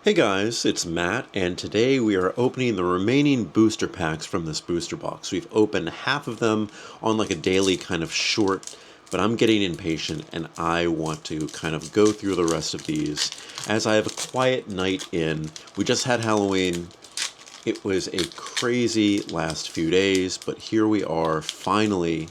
Hey guys, it's Matt, and today we are opening the remaining booster packs from this booster box. We've opened half of them on like a daily kind of short, but I'm getting impatient and I want to kind of go through the rest of these as I have a quiet night in. We just had Halloween. It was a crazy last few days, but here we are finally.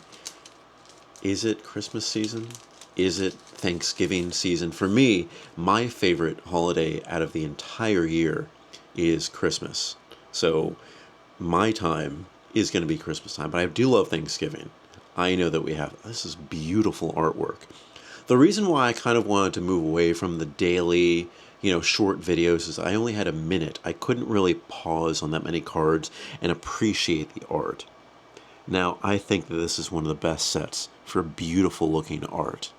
Is it Christmas season? Is it Thanksgiving season? For me, my favorite holiday out of the entire year is Christmas. So my time is going to be Christmas time, but I do love Thanksgiving. I know that we have this is beautiful artwork. The reason why I kind of wanted to move away from the daily, short videos is I only had a minute. I couldn't really pause on that many cards and appreciate the art. Now, I think that this is one of the best sets for beautiful looking art.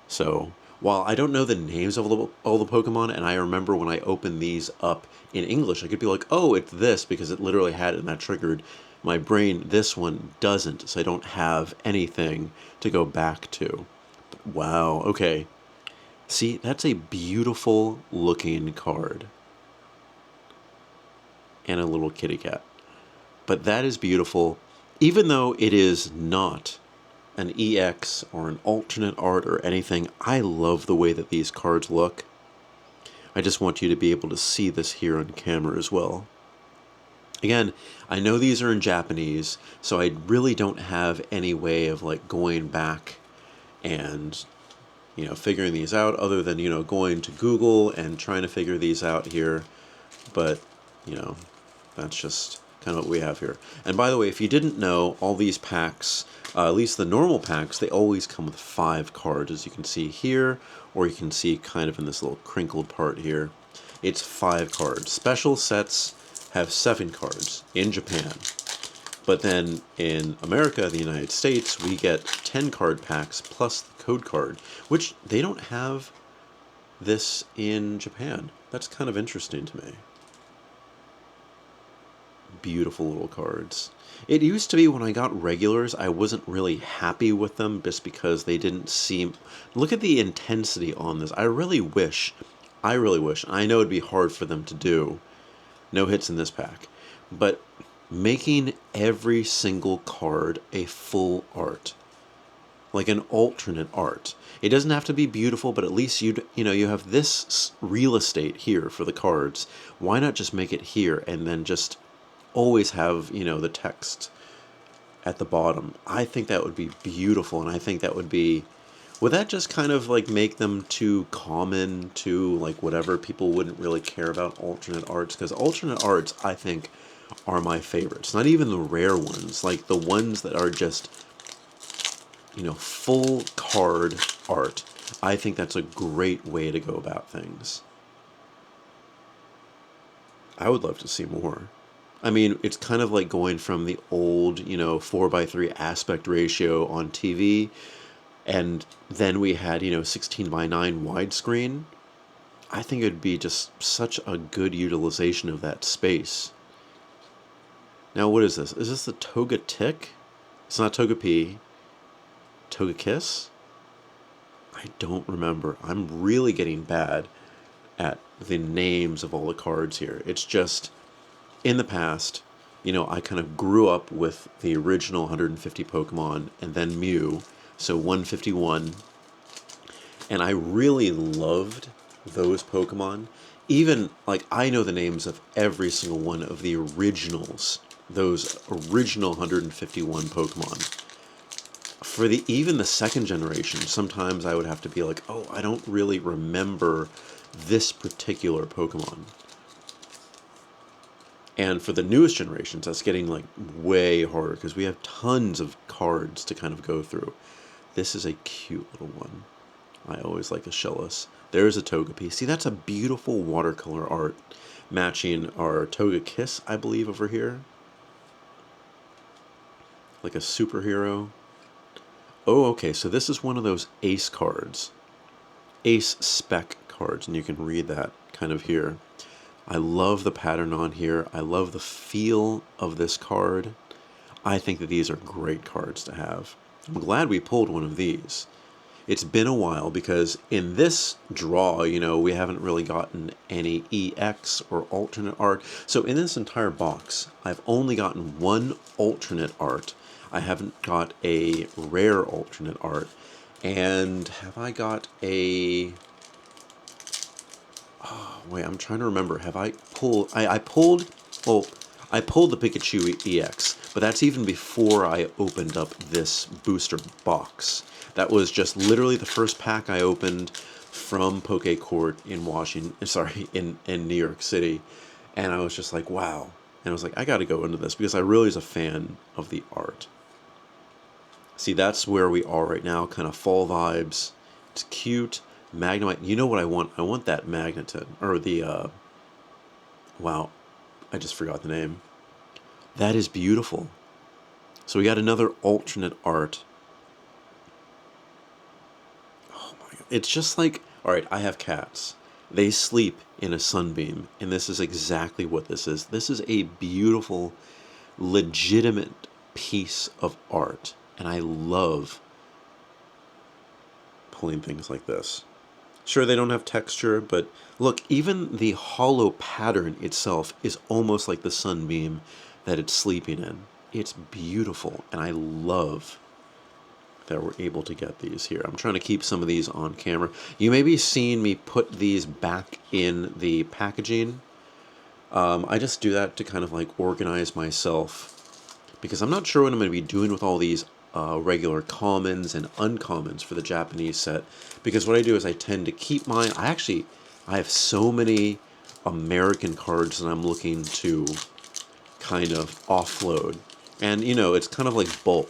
So, while I don't know the names of all the Pokemon, and I remember when I opened these up in English, I could be like, oh, it's this, because it literally had it, and that triggered my brain. This one doesn't, so I don't have anything to go back to. But wow, okay. See, that's a beautiful looking card. And a little kitty cat. But that is beautiful, even though it is not an EX or an alternate art or anything. I love the way that these cards look. I just want you to be able to see this here on camera as well. Again, I know these are in Japanese, so I really don't have any way of like going back and figuring these out other than going to Google and trying to figure these out here. But that's just kind of what we have here. And by the way, if you didn't know, all these packs, at least the normal packs, they always come with 5 cards, as you can see here, or you can see kind of in this little crinkled part here. It's 5 cards. Special sets have 7 cards in Japan. But then in America, the United States, we get 10 card packs plus the code card, which they don't have this in Japan. That's kind of interesting to me. Beautiful little cards. It used to be when I got regulars, I wasn't really happy with them just because they didn't seem... Look at the intensity on this. I really wish, I know it'd be hard for them to do. No hits in this pack. But making every single card a full art. Like an alternate art. It doesn't have to be beautiful, but at least you have this real estate here for the cards. Why not just make it here and then just always have, the text at the bottom? I think that would be beautiful, and I think that would that just kind of like make them too common to like whatever people wouldn't really care about alternate arts? Because alternate arts, I think, are my favorites. Not even the rare ones, like the ones that are just, full card art. I think that's a great way to go about things. I would love to see more. I mean, it's kind of like going from the old, 4:3 aspect ratio on TV, and then we had, 16:9 widescreen. I think it would be just such a good utilization of that space. Now, what is this? Is this the Toga Tick? It's not Toga P. Toga Kiss? I don't remember. I'm really getting bad at the names of all the cards here. It's just... In the past, I kind of grew up with the original 150 Pokemon and then Mew, so 151, and I really loved those Pokemon. Even, like, I know the names of every single one of the originals, those original 151 Pokemon. For even the second generation, sometimes I would have to be like, oh, I don't really remember this particular Pokemon. And for the newest generations, that's getting like way harder because we have tons of cards to kind of go through. This is a cute little one. I always like the Shellos. There's a Togepi. See, that's a beautiful watercolor art matching our Togekiss, I believe, over here. Like a superhero. Oh, okay, so this is one of those ace cards. Ace spec cards, and you can read that kind of here. I love the pattern on here. I love the feel of this card. I think that these are great cards to have. I'm glad we pulled one of these. It's been a while because in this draw, we haven't really gotten any EX or alternate art. So in this entire box, I've only gotten one alternate art. I haven't got a rare alternate art. And have I got a... Oh, wait, I'm trying to remember. Have I pulled... I pulled... Well, I pulled the Pikachu EX, but that's even before I opened up this booster box. That was just literally the first pack I opened from Poké Court in in New York City. And I was just like, wow. And I was like, I gotta go into this because I really was a fan of the art. See, that's where we are right now, kind of fall vibes. It's cute. Magnemite. You know what I want? I want that Magneton. Or the, wow, I just forgot the name. That is beautiful. So we got another alternate art. Oh my god. It's just like, alright, I have cats. They sleep in a sunbeam, and this is exactly what this is. This is a beautiful, legitimate piece of art, and I love pulling things like this. Sure, they don't have texture, but look, even the hollow pattern itself is almost like the sunbeam that it's sleeping in. It's beautiful, and I love that we're able to get these here. I'm trying to keep some of these on camera. You may be seeing me put these back in the packaging. I just do that to kind of like organize myself because I'm not sure what I'm going to be doing with all these regular commons and uncommons for the Japanese set, because what I do is I tend to keep mine. I have so many American cards that I'm looking to kind of offload, and it's kind of like bulk.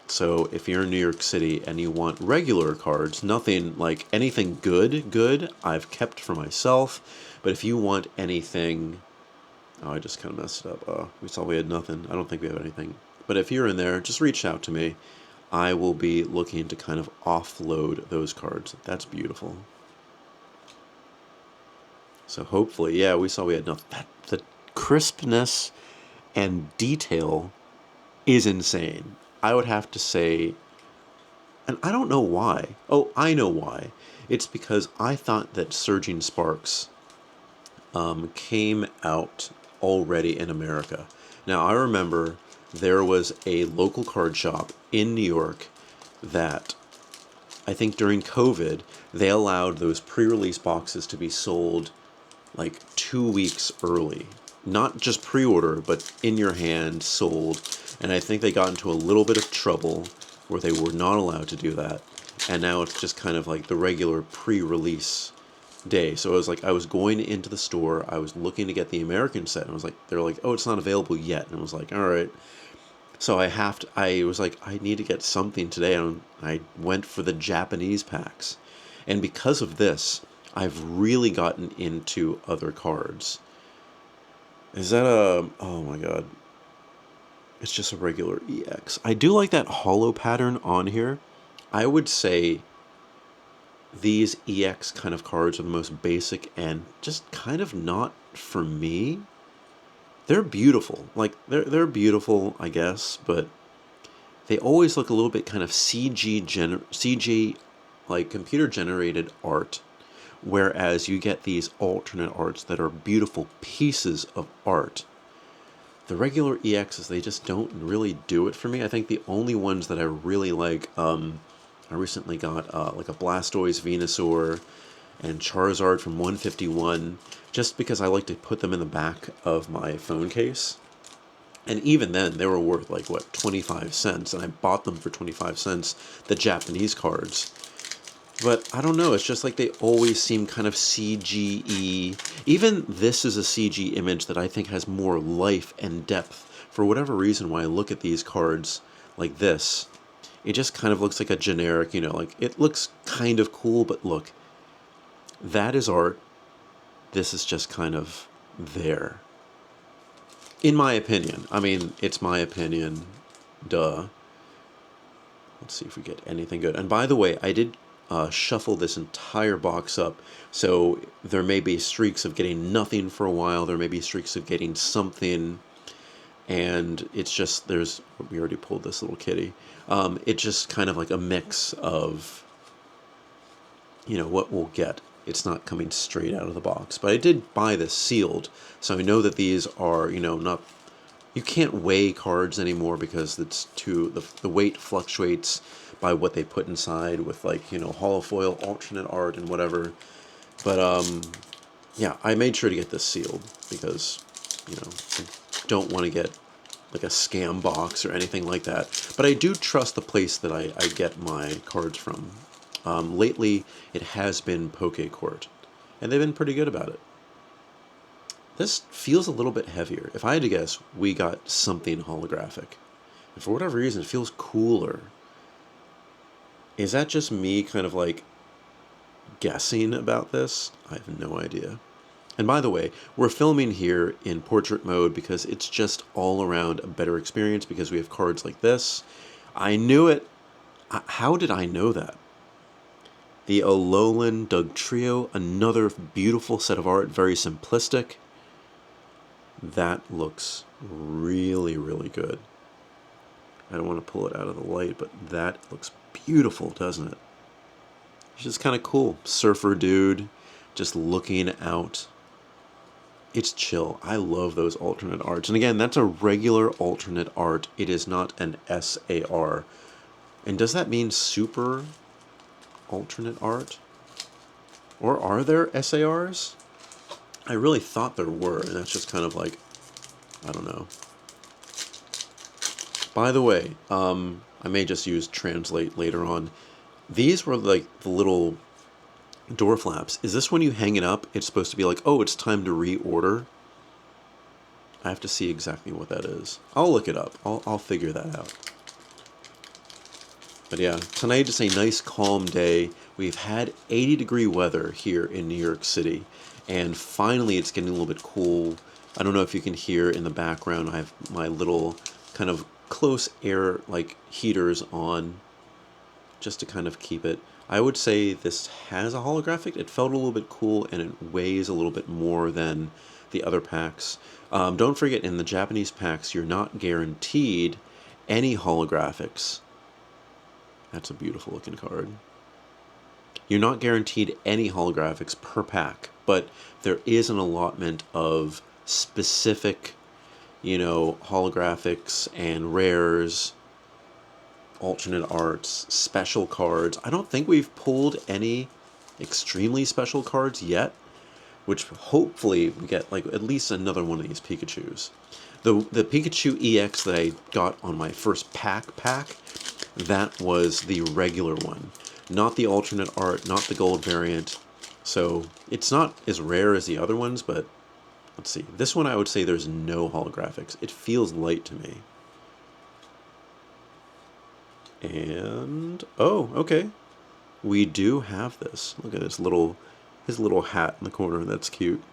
So if you're in New York City and you want regular cards, nothing like anything good, I've kept for myself. But if you want anything, oh, I just kind of messed it up. We saw we had nothing. I don't think we have anything. But if you're in there, just reach out to me. I will be looking to kind of offload those cards. That's beautiful. So hopefully, yeah, we saw we had nothing. The crispness and detail is insane. I would have to say, and I don't know why. Oh, I know why. It's because I thought that Surging Sparks came out already in America. Now, I remember there was a local card shop in New York that I think during COVID, they allowed those pre-release boxes to be sold like 2 weeks early. Not just pre-order, but in your hand, sold. And I think they got into a little bit of trouble where they were not allowed to do that. And now it's just kind of like the regular pre-release day. So it was like I was going into the store, I was looking to get the American set, and I was like, they're like, oh, it's not available yet. And I was like, all right. So I was like, I need to get something today, and I went for the Japanese packs. And because of this, I've really gotten into other cards. Is that oh my god. It's just a regular EX. I do like that hollow pattern on here. I would say these EX kind of cards are the most basic and just kind of not for me. They're beautiful. Like, they're beautiful, I guess, but they always look a little bit kind of CG, like computer-generated art, whereas you get these alternate arts that are beautiful pieces of art. The regular EXs, they just don't really do it for me. I think the only ones that I really like, I recently got like a Blastoise Venusaur and Charizard from 151, just because I like to put them in the back of my phone case. And even then, they were worth like, what, 25 cents, and I bought them for 25 cents, the Japanese cards. But I don't know, it's just like they always seem kind of CG-y. Even this is a CG image that I think has more life and depth. For whatever reason, when I look at these cards like this, it just kind of looks like a generic, like, it looks kind of cool, but look, that is art. This is just kind of there. In my opinion. I mean, it's my opinion. Duh. Let's see if we get anything good. And by the way, I did shuffle this entire box up, so there may be streaks of getting nothing for a while. There may be streaks of getting something. And it's just, we already pulled this little kitty. It's just kind of like a mix of what we'll get. It's not coming straight out of the box. But I did buy this sealed, so I know that these are, not, you can't weigh cards anymore because it's the weight fluctuates by what they put inside with like, holofoil, alternate art, and whatever. But yeah, I made sure to get this sealed because, I don't want to get like a scam box or anything like that. But I do trust the place that I get my cards from. Lately, it has been Pokécourt, and they've been pretty good about it. This feels a little bit heavier. If I had to guess, we got something holographic. And for whatever reason, it feels cooler. Is that just me kind of like guessing about this? I have no idea. And by the way, we're filming here in portrait mode because it's just all around a better experience because we have cards like this. I knew it. How did I know that? The Alolan Dugtrio, another beautiful set of art, very simplistic. That looks really, really good. I don't want to pull it out of the light, but that looks beautiful, doesn't it? It's just kind of cool. Surfer dude, just looking out. It's chill. I love those alternate arts. And again, that's a regular alternate art. It is not an SAR. And does that mean super alternate art? Or are there SARs? I really thought there were, and that's just kind of like, I don't know. By the way, I may just use translate later on. These were like the little door flaps. Is this when you hang it up, it's supposed to be like, oh, it's time to reorder? I have to see exactly what that is. I'll look it up. I'll figure that out. But yeah, tonight is a nice calm day. We've had 80-degree weather here in New York City, and finally it's getting a little bit cool. I don't know if you can hear in the background, I have my little kind of close air like heaters on just to kind of keep it. I would say this has a holographic. It felt a little bit cool, and it weighs a little bit more than the other packs. Don't forget, in the Japanese packs, you're not guaranteed any holographics. That's a beautiful looking card. You're not guaranteed any holographics per pack, but there is an allotment of specific, holographics and rares, alternate arts, special cards. I don't think we've pulled any extremely special cards yet, which hopefully we get like at least another one of these Pikachus. The Pikachu EX that I got on my first pack, that was the regular one, not the alternate art, not the gold variant. So it's not as rare as the other ones, but let's see. This one I would say there's no holographics. It feels light to me. And, oh, okay. We do have this. Look at his little hat in the corner. That's cute.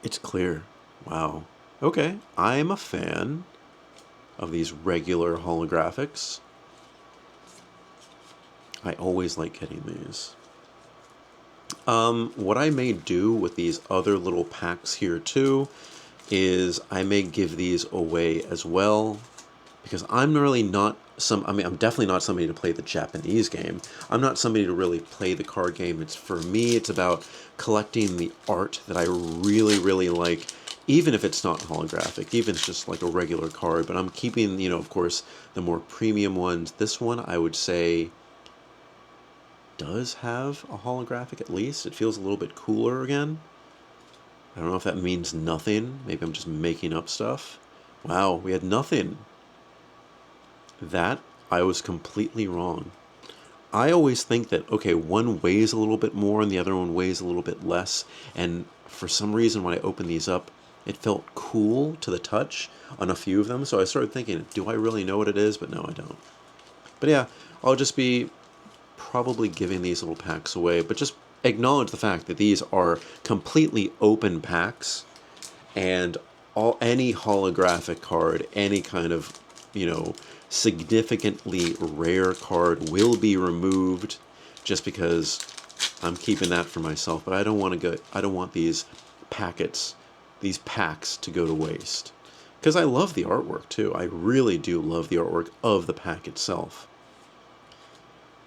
It's clear. Wow. Okay, I'm a fan of these regular holographics. I always like getting these. What I may do with these other little packs here too is I may give these away as well, because I'm really not I'm definitely not somebody to play the Japanese game. I'm not somebody to really play the card game. For me, it's about collecting the art that I really, really like, even if it's not holographic, even if it's just like a regular card. But I'm keeping, of course, the more premium ones. This one, I would say, does have a holographic at least. It feels a little bit cooler again. I don't know if that means nothing. Maybe I'm just making up stuff. Wow, we had nothing. That, I was completely wrong. I always think that, okay, one weighs a little bit more and the other one weighs a little bit less. And for some reason, when I opened these up, it felt cool to the touch on a few of them. So I started thinking, do I really know what it is? But no, I don't. But yeah, I'll just be probably giving these little packs away. But just acknowledge the fact that these are completely open packs. And any holographic card, any kind of, significantly rare card will be removed, just because I'm keeping that for myself. But I don't want these packs to go to waste, because I love the artwork too. I really do love the artwork of the pack itself.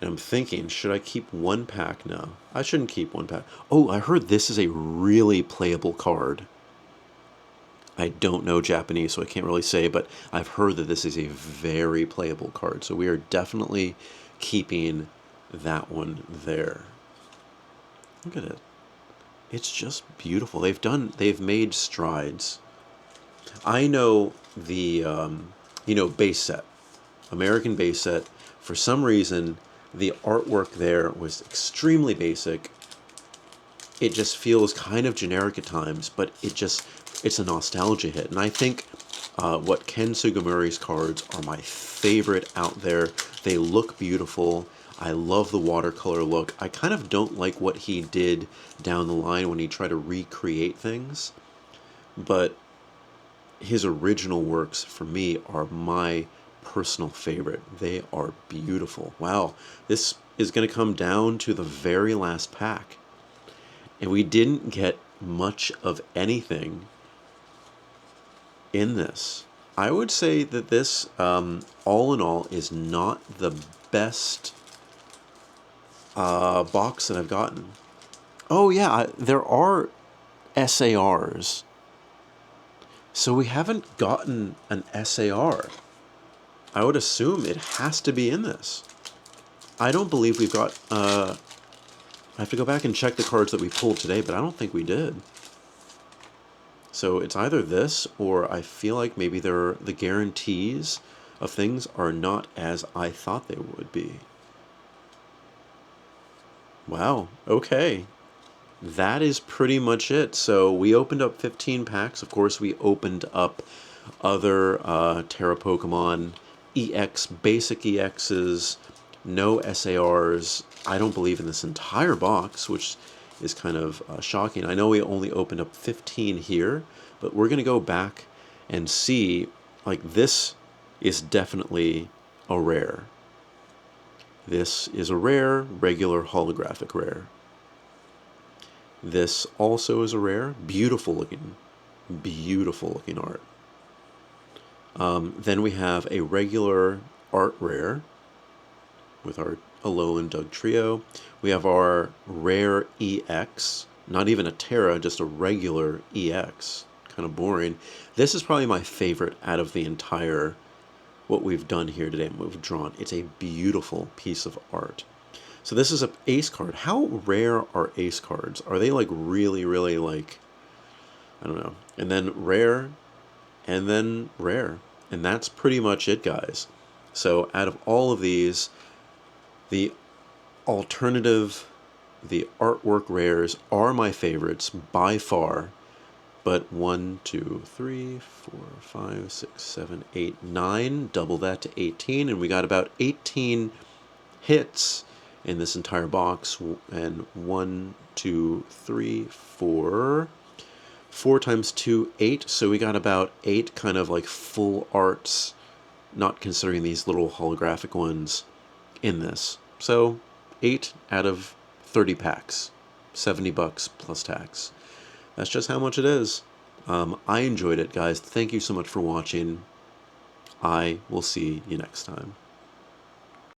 And I'm thinking, should I keep one pack? No, I shouldn't keep one pack. Oh, I heard this is a really playable card. I don't know Japanese, so I can't really say, but I've heard that this is a very playable card. So we are definitely keeping that one there. Look at it. It's just beautiful. They've made strides. I know the, base set, American base set. For some reason, the artwork there was extremely basic. It just feels kind of generic at times, but it's a nostalgia hit. And I think what Ken Sugimori's cards are my favorite out there. They look beautiful. I love the watercolor look. I kind of don't like what he did down the line when he tried to recreate things, but his original works for me are my personal favorite. They are beautiful. Wow, this is going to come down to the very last pack. And we didn't get much of anything in this. I would say that this, all in all, is not the best box that I've gotten. Oh yeah, there are SARs. So we haven't gotten an SAR. I would assume it has to be in this. I don't believe we've got... I have to go back and check the cards that we pulled today, but I don't think we did. So it's either this, or I feel like maybe the guarantees of things are not as I thought they would be. Wow, okay. That is pretty much it. So we opened up 15 packs. Of course, we opened up other Terra Pokemon, EX, basic EXs, no SARs. I don't believe in this entire box, which is kind of shocking. I know we only opened up 15 here, but we're going to go back and see, like, this is definitely a rare. This is a rare, regular holographic rare. This also is a rare, beautiful looking art. Then we have a regular art rare with our Alolan Doug trio. We have our rare EX, not even a Terra, just a regular EX. Kind of boring. This is probably my favorite out of the entire what we've done here today and what we've drawn. It's a beautiful piece of art. So this is an ace card. How rare are ace cards? Are they like really, really like, I don't know. And then rare, and then rare. And that's pretty much it, guys. So out of all of these, the alternative, the artwork rares are my favorites by far. But 1, 2, 3, 4, 5, 6, 7, 8, 9, double that to 18. And we got about 18 hits in this entire box. And 1, 2, 3, 4. 4 times 2, 8. So we got about 8 kind of like full arts, not considering these little holographic ones in this. So 8 out of 30 packs. $70 plus tax. That's just how much it is. I enjoyed it, guys. Thank you so much for watching. I will see you next time.